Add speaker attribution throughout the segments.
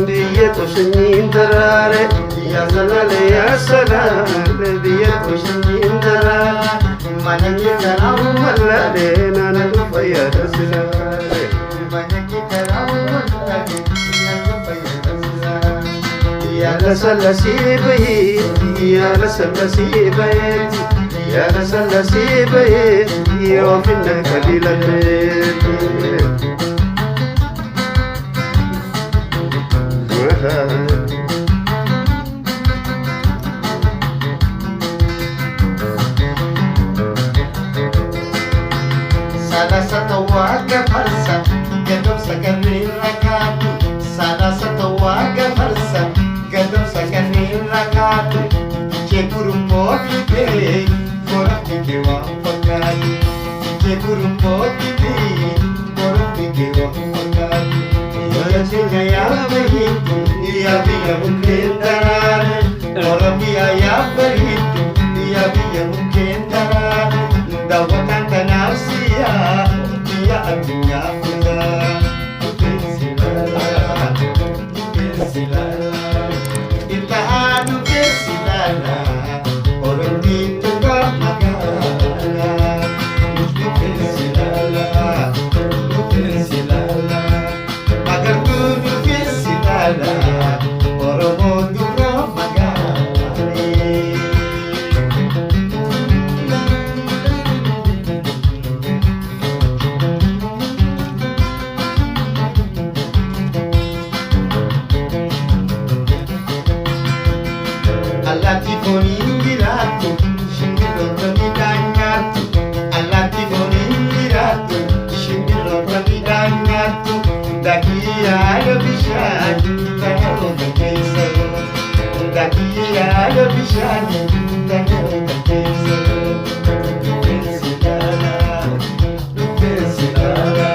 Speaker 1: Diyyeetu sanyiin daraare yaa salaalee yaa salaalee diyyeetu sanyiin daraare mana kee kanaafuu mallaalee naannoo fayyada silaalee mana kee kanaafuu mallaalee naannoo fayyada silaalee yaa lasallasee bahee yaa lasallasee bahee yaa lasallasee bahee yoo finna kaliilallee.
Speaker 2: Salah satu warga farsa gedung sekarang rakatu. Salah satu warga farsa gedung sekarang rakatu. Cekurum poti deh, korang pikir wang pekali. Cekurum poti deh, korang pikir wang pekali. Ya cinta begitu, dia biar mungkin darah. Orang dia begitu, dia biar mungkin darah. Dawakan tanah sia, dia artinya benar. Mungkin silala, mungkin silala. Intahan mungkin silala. Orang itu tak magana. Mungkin silala, mungkin silala. Agar tu mungkin silala. Orang itu tak magana. Alati boningiratu, shingiro ramidanyatu. Alati boningiratu, shingiro ramidanyatu. Dakia yo bishani, dakia takesaro. Dakia yo bishani, dakia takesaro. Lupesilala, lupesilala.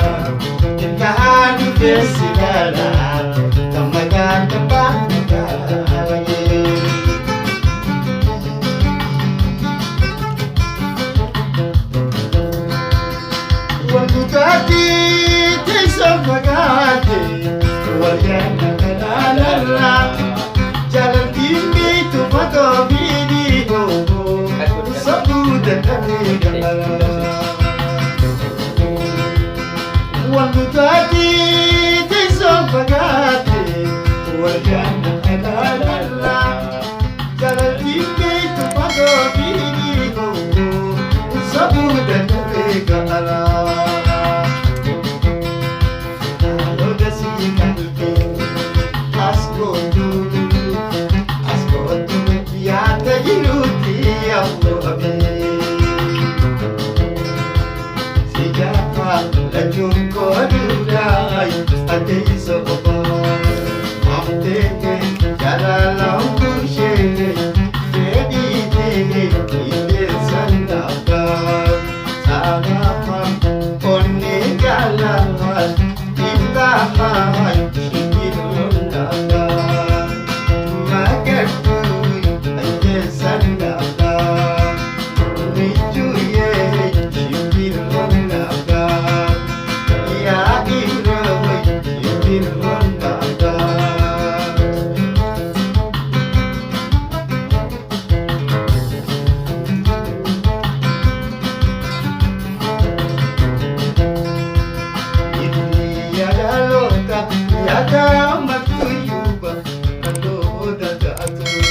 Speaker 2: Intahan lupesilala, tamagan tambah negara. Tadi teisam pagate, wajana kanalala, jalan tinggi tu pato video, sabudan kami galala. Waktu tadi teisam pagate. ate soba amte jaalalaan kushee fedhii ite sandaaka sabaha onni jaalaan ibtahaan shikilundaaka magartu ate sandaaka nijuye shikilundaaka ya iroy shikilundaaka Yada matuyuba kaloda datuti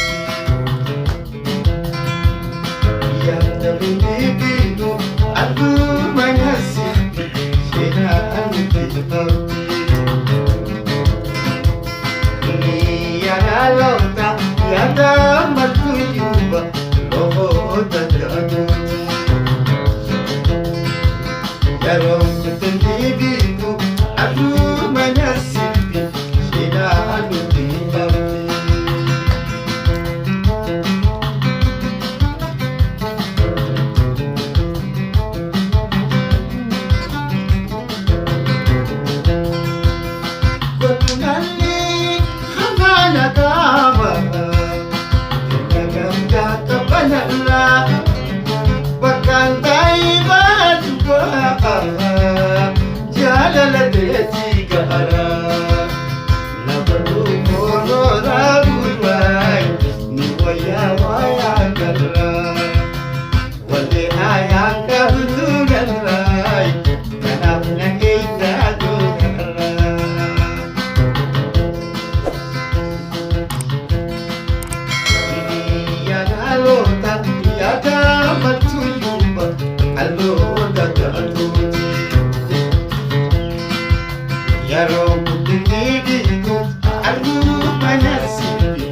Speaker 2: Yada binibinu adu manasibi Shena anti tauti Yada lota yada matuyuba kaloda datuti Yada binibinu adu manasibi jaalalaan gitaaraa nabalu moora gurbaay ni waya garraa wali ayaan kabtu garraay kanaaf nageenya garraa yaalota yaada matuyuba alooda gatuuti Yaro kutindibinu alu manasibi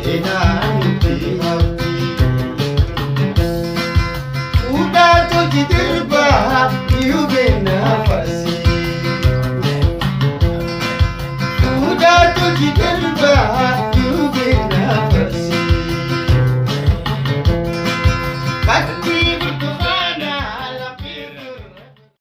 Speaker 2: Shena anti hauti Uda toji dirba yube nafasi Uda toji dirba